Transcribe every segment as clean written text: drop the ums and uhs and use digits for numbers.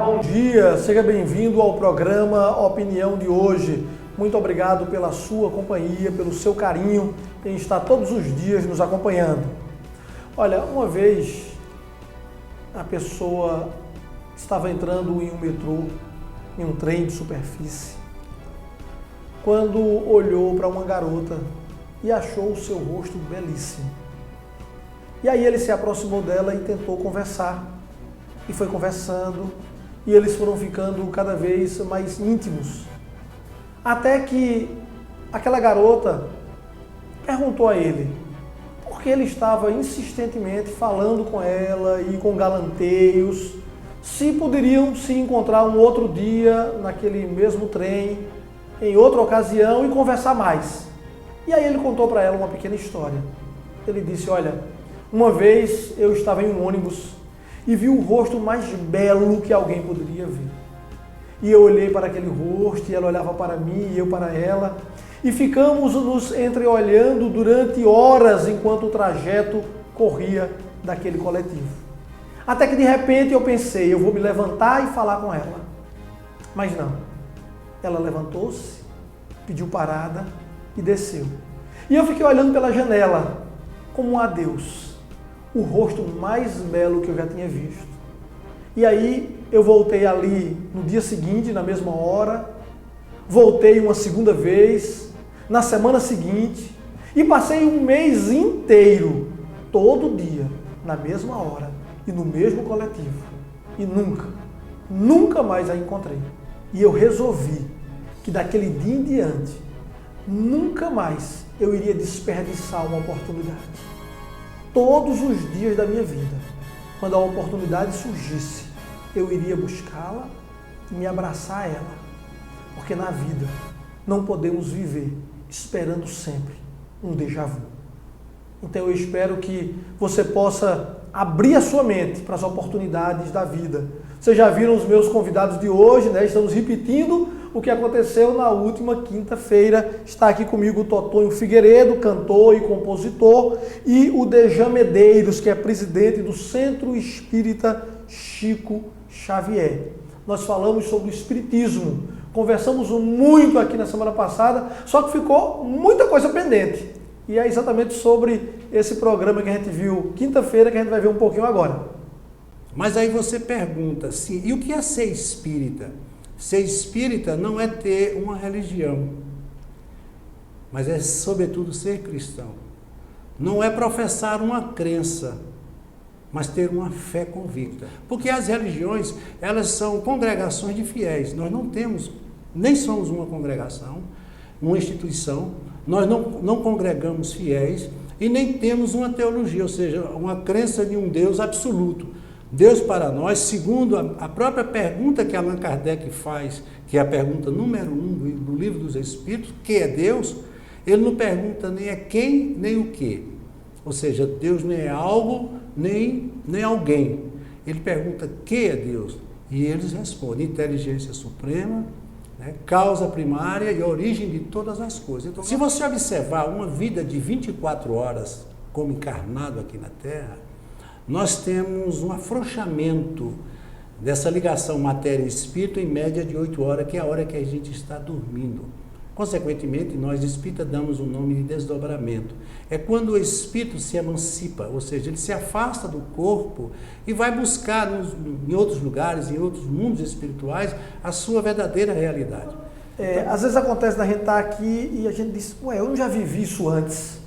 bom dia, seja bem-vindo ao programa Opinião de hoje. Muito obrigado pela sua companhia, pelo seu carinho em estar todos os dias nos acompanhando. Olha, uma vez a pessoa estava entrando em um metrô, em um trem de superfície, quando olhou para uma garota e achou o seu rosto belíssimo. E aí ele se aproximou dela e tentou conversar. E foi conversando, e eles foram ficando cada vez mais íntimos. Até que aquela garota perguntou a ele por que ele estava insistentemente falando com ela e com galanteios, se poderiam se encontrar um outro dia naquele mesmo trem, em outra ocasião e conversar mais. E aí ele contou para ela uma pequena história. Ele disse, olha, uma vez eu estava em um ônibus e vi o rosto mais belo que alguém poderia ver. E eu olhei para aquele rosto e ela olhava para mim e eu para ela. E ficamos nos entreolhando durante horas enquanto o trajeto corria daquele coletivo. Até que de repente eu pensei, eu vou me levantar e falar com ela. Mas não. Ela levantou-se, pediu parada e desceu. E eu fiquei olhando pela janela, como um adeus. O rosto mais belo que eu já tinha visto. E aí eu voltei ali no dia seguinte, na mesma hora, voltei uma segunda vez, na semana seguinte, e passei um mês inteiro, todo dia, na mesma hora e no mesmo coletivo. E nunca mais a encontrei. E eu resolvi que daquele dia em diante, nunca mais eu iria desperdiçar uma oportunidade. Todos os dias da minha vida, quando a oportunidade surgisse, eu iria buscá-la e me abraçar a ela. Porque na vida não podemos viver esperando sempre um déjà vu. Então eu espero que você possa abrir a sua mente para as oportunidades da vida. Vocês já viram os meus convidados de hoje, né? Estamos repetindo o que aconteceu na última quinta-feira. Está aqui comigo o Totonho Figueiredo, cantor e compositor, e o Dejan Medeiros, que é presidente do Centro Espírita Chico Xavier. Nós falamos sobre o espiritismo, conversamos muito aqui na semana passada, só que ficou muita coisa pendente. E é exatamente sobre esse programa que a gente viu quinta-feira que a gente vai ver um pouquinho agora. Mas aí você pergunta assim, e o que é ser espírita? Ser espírita não é ter uma religião, mas é sobretudo ser cristão. Não é professar uma crença, mas ter uma fé convicta. Porque as religiões, elas são congregações de fiéis. Nós não temos, nem somos uma congregação, uma instituição, nós não congregamos fiéis e nem temos uma teologia, ou seja, uma crença de um Deus absoluto. Deus para nós, segundo a própria pergunta que Allan Kardec faz, que é a pergunta número 1 do Livro dos Espíritos, que é Deus, ele não pergunta nem é quem, nem o que. Ou seja, Deus nem é algo, nem alguém. Ele pergunta que é Deus. E eles respondem, inteligência suprema, né, causa primária e origem de todas as coisas. Então, se você observar uma vida de 24 horas como encarnado aqui na Terra, nós temos um afrouxamento dessa ligação matéria e espírito em média de 8 horas, que é a hora que a gente está dormindo. Consequentemente, nós espírita damos o nome de desdobramento. É quando o espírito se emancipa, ou seja, ele se afasta do corpo e vai buscar em outros lugares, em outros mundos espirituais, a sua verdadeira realidade. Às vezes acontece da gente estar aqui e a gente diz, ué, eu não já vivi isso antes.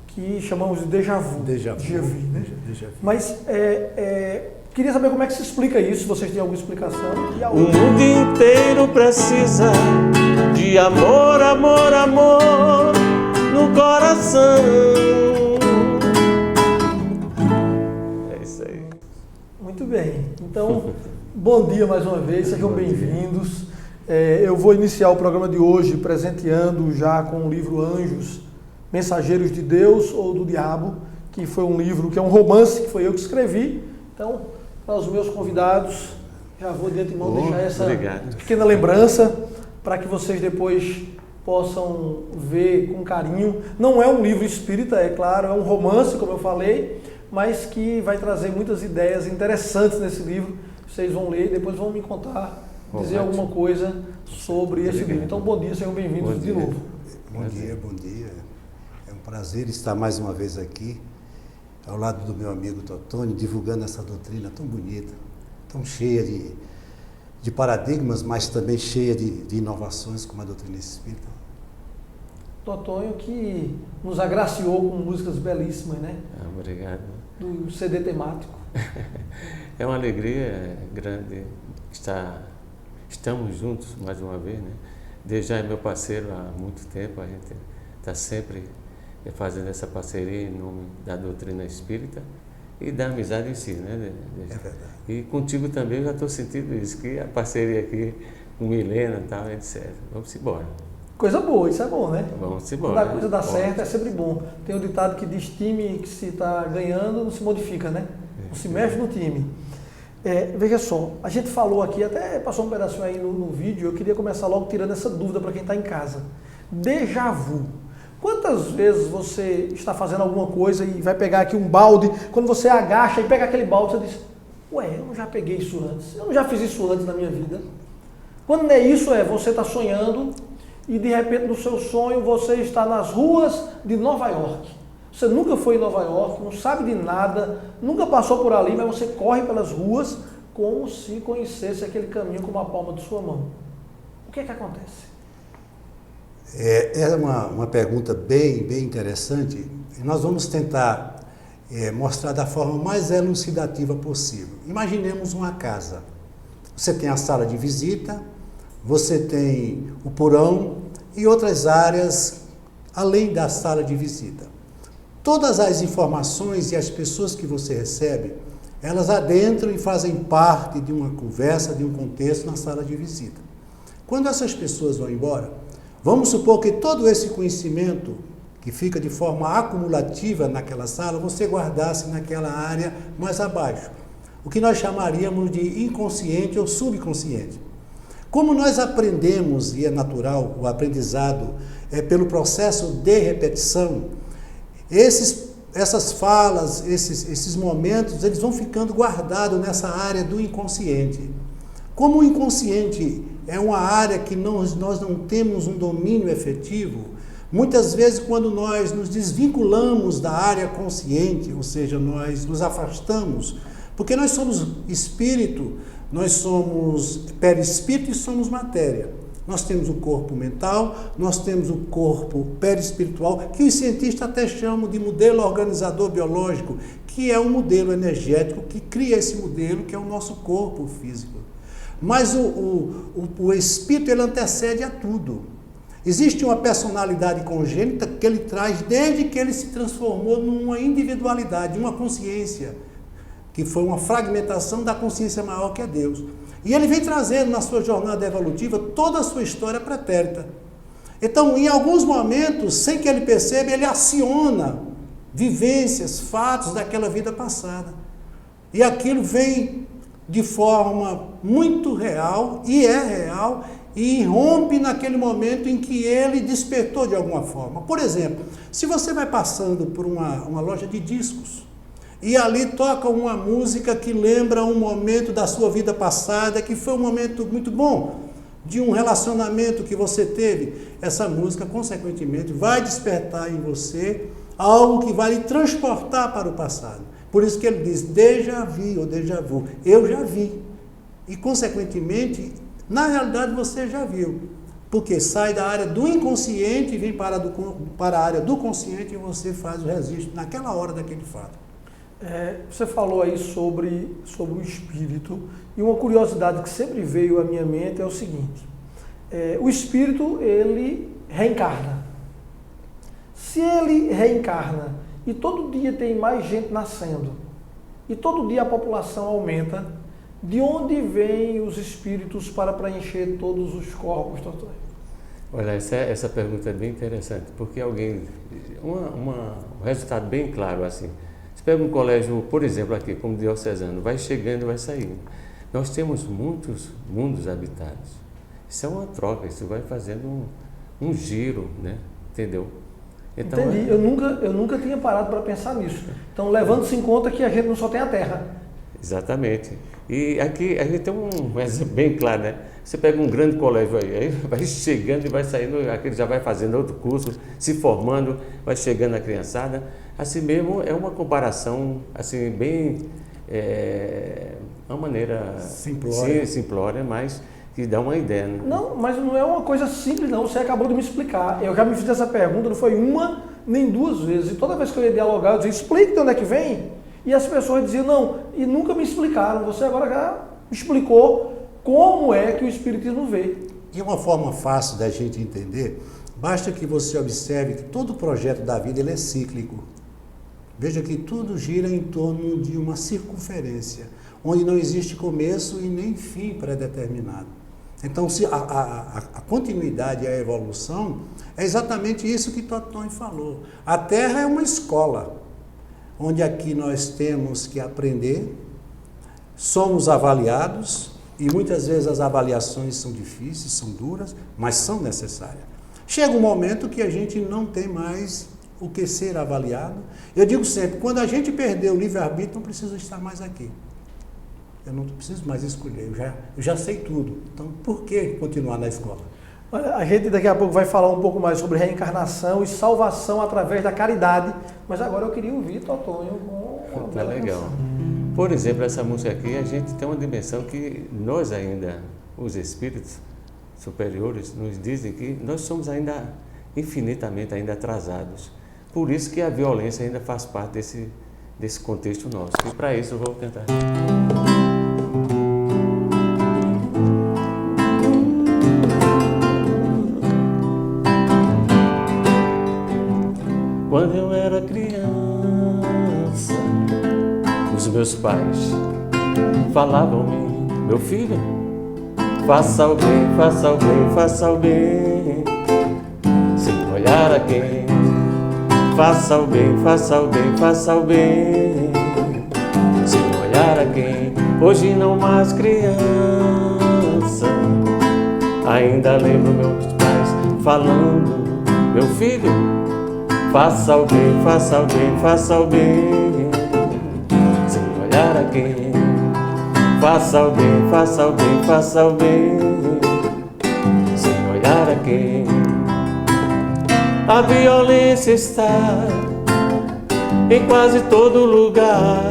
Que chamamos de déjà vu. Déjà vu, né? Déjà vu. Mas queria saber como é que se explica isso, se vocês têm alguma explicação. O mundo inteiro precisa de amor, amor, amor no coração. É isso aí. Muito bem. Então, bom dia mais uma vez, sejam bem-vindos. Eu vou iniciar o programa de hoje presenteando já com o livro Anjos, Mensageiros de Deus ou do Diabo, que foi um livro, que é um romance que foi eu que escrevi. Então, para os meus convidados, já vou de antemão deixar essa pequena lembrança para que vocês depois possam ver com carinho. Não é um livro espírita, é claro, é um romance, como eu falei, mas que vai trazer muitas ideias interessantes nesse livro vocês vão ler e depois vão me contar, dizer Ótimo. alguma coisa sobre esse livro. Então, bom dia, sejam bem-vindos de novo. Bom dia, bom dia. É um prazer estar mais uma vez aqui, ao lado do meu amigo Totônio, divulgando essa doutrina tão bonita, tão cheia de paradigmas, mas também cheia de inovações como a doutrina espírita. Totônio que nos agraciou com músicas belíssimas, né? Obrigado. Do CD temático. É uma alegria grande estamos juntos mais uma vez, né? Desde já é meu parceiro há muito tempo, a gente está sempre fazendo essa parceria em nome da doutrina espírita e da amizade em si, né? É verdade. E contigo também eu já estou sentindo isso, que a parceria aqui com Milena e tal, etc. Vamos embora. Coisa boa, isso é bom, né? Vamos embora. Quando a coisa dá certo é sempre bom. Tem um ditado que diz: time que se está ganhando não se modifica, né? Não se mexe no time. Veja só, a gente falou aqui, até passou um pedacinho aí no vídeo, eu queria começar logo tirando essa dúvida para quem está em casa. Déjà vu. Quantas vezes você está fazendo alguma coisa e vai pegar aqui um balde, quando você agacha e pega aquele balde, você diz: ué, eu não já peguei isso antes, eu não já fiz isso antes na minha vida. Quando não é isso, você está sonhando e de repente no seu sonho você está nas ruas de Nova York. Você nunca foi em Nova York, não sabe de nada, nunca passou por ali, mas você corre pelas ruas como se conhecesse aquele caminho com a palma de sua mão. O que é que acontece? É uma pergunta bem interessante e nós vamos tentar mostrar da forma mais elucidativa possível. Imaginemos uma casa. Você tem a sala de visita, você tem o porão e outras áreas além da sala de visita. Todas as informações e as pessoas que você recebe, elas adentram e fazem parte de uma conversa, de um contexto na sala de visita. Quando essas pessoas vão embora, vamos supor que todo esse conhecimento que fica de forma acumulativa naquela sala, você guardasse naquela área mais abaixo, o que nós chamaríamos de inconsciente ou subconsciente. Como nós aprendemos, e é natural, o aprendizado pelo processo de repetição, essas falas, esses momentos, eles vão ficando guardados nessa área do inconsciente. Como o inconsciente é uma área que nós não temos um domínio efetivo, muitas vezes quando nós nos desvinculamos da área consciente, ou seja, nós nos afastamos, porque nós somos espírito, nós somos perispírito e somos matéria. Nós temos o corpo mental, nós temos o corpo perispiritual, que os cientistas até chamam de modelo organizador biológico, que é um modelo energético que cria esse modelo, que é o nosso corpo físico. Mas o espírito, ele antecede a tudo. Existe uma personalidade congênita que ele traz desde que ele se transformou numa individualidade, uma consciência, que foi uma fragmentação da consciência maior que é Deus. E ele vem trazendo na sua jornada evolutiva toda a sua história pretérita. Então, em alguns momentos, sem que ele perceba, ele aciona vivências, fatos daquela vida passada. E aquilo vem de forma muito real, e é real, e irrompe naquele momento em que ele despertou de alguma forma. Por exemplo, se você vai passando por uma loja de discos, e ali toca uma música que lembra um momento da sua vida passada, que foi um momento muito bom, de um relacionamento que você teve, essa música, consequentemente, vai despertar em você algo que vai lhe transportar para o passado. Por isso que ele diz, déjà vu ou déjà vu, eu já vi. E, consequentemente, na realidade você já viu. Porque sai da área do inconsciente e vem para a área do consciente e você faz o registro naquela hora daquele fato. Você falou aí sobre o espírito, e uma curiosidade que sempre veio à minha mente é o seguinte: o espírito, ele reencarna. Se ele reencarna e todo dia tem mais gente nascendo, e todo dia a população aumenta, de onde vêm os espíritos para preencher todos os corpos, doutor? Olha, essa pergunta é bem interessante, porque um resultado bem claro assim. Pega um colégio, por exemplo, aqui, como diocesano, vai chegando e vai saindo. Nós temos muitos mundos habitados. Isso é uma troca, isso vai fazendo um giro, né? Entendeu? Então, entendi. Eu nunca tinha parado para pensar nisso. Então, levando-se em conta que a gente não só tem a Terra. Exatamente. E aqui a gente tem um exemplo bem claro, né? Você pega um grande colégio aí vai chegando e vai saindo, aquele já vai fazendo outro curso, se formando, vai chegando a criançada. Assim mesmo, é uma comparação, assim, bem, uma maneira simplória. Sim, simplória, mas que dá uma ideia, né? Não, mas não é uma coisa simples não, você acabou de me explicar. Eu já me fiz essa pergunta, não foi uma nem duas vezes. E toda vez que eu ia dialogar, eu dizia, explique de onde é que vem. E as pessoas diziam, não, e nunca me explicaram. Você agora já explicou como é que o Espiritismo vê. E uma forma fácil da gente entender, basta que você observe que todo projeto da vida ele é cíclico. Veja que tudo gira em torno de uma circunferência, onde não existe começo e nem fim pré-determinado. Então, se a continuidade e a evolução é exatamente isso que Totonho falou. A Terra é uma escola, onde aqui nós temos que aprender, somos avaliados, e muitas vezes as avaliações são difíceis, são duras, mas são necessárias. Chega um momento que a gente não tem mais o que ser avaliado. Eu digo sempre, quando a gente perder o livre-arbítrio, não precisa estar mais aqui. Eu não preciso mais escolher, eu já sei tudo. Então, por que continuar na escola? Olha, a gente daqui a pouco vai falar um pouco mais sobre reencarnação e salvação através da caridade, mas agora eu queria ouvir Totonho com uma Tá legal. canção. Por exemplo, essa música aqui, a gente tem uma dimensão que nós ainda, os espíritos superiores, nos dizem que nós somos ainda infinitamente ainda atrasados. Por isso que a violência ainda faz parte desse contexto nosso. E para isso eu vou tentar. Quando eu era criança, os meus pais falavam-me, meu filho, faça o bem, faça o bem, faça o bem, sem olhar a quem. Faça o bem, faça o bem, faça o bem, sem olhar a quem. Hoje não mais criança, ainda lembro meus pais falando, meu filho, faça o bem, faça o bem, faça o bem, sem olhar a quem. Faça o bem, faça o bem, faça o bem, sem olhar a quem. A violência está em quase todo lugar.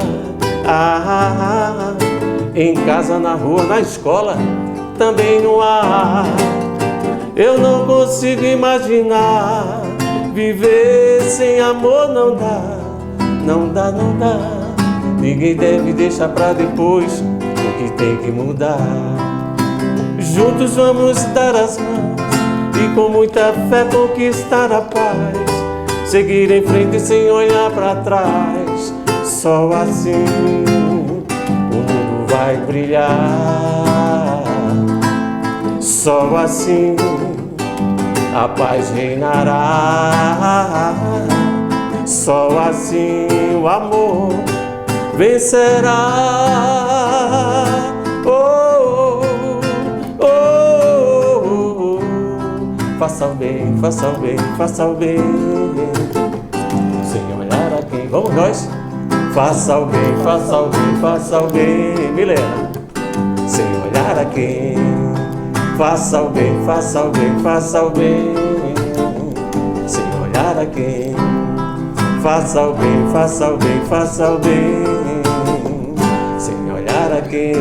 Em casa, na rua, na escola, também no ar. Eu não consigo imaginar viver sem amor, não dá, não dá, não dá. Ninguém deve deixar pra depois o que tem que mudar. Juntos vamos dar as mãos e com muita fé conquistar a paz, seguir em frente sem olhar para trás. Só assim o mundo vai brilhar. Só assim a paz reinará. Só assim o amor vencerá. Faça o bem, faça o bem, faça o bem, sem olhar a quem. Vamos nós! Faça o bem, faça o bem, faça o bem, Milena, sem olhar a quem. Faça o bem, faça o bem, faça o bem, sem olhar a quem. Faça o bem, faça o bem, faça o bem, sem olhar a quem.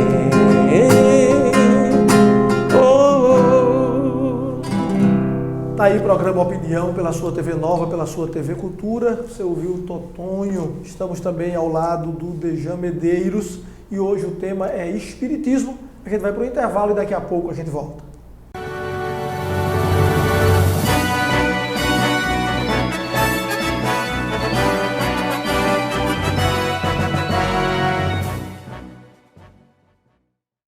Tá aí o programa Opinião pela sua TV Nova, pela sua TV Cultura. Você ouviu o Totonho. Estamos também ao lado do Dejan Medeiros e hoje o tema é Espiritismo. A gente vai para o intervalo e daqui a pouco a gente volta.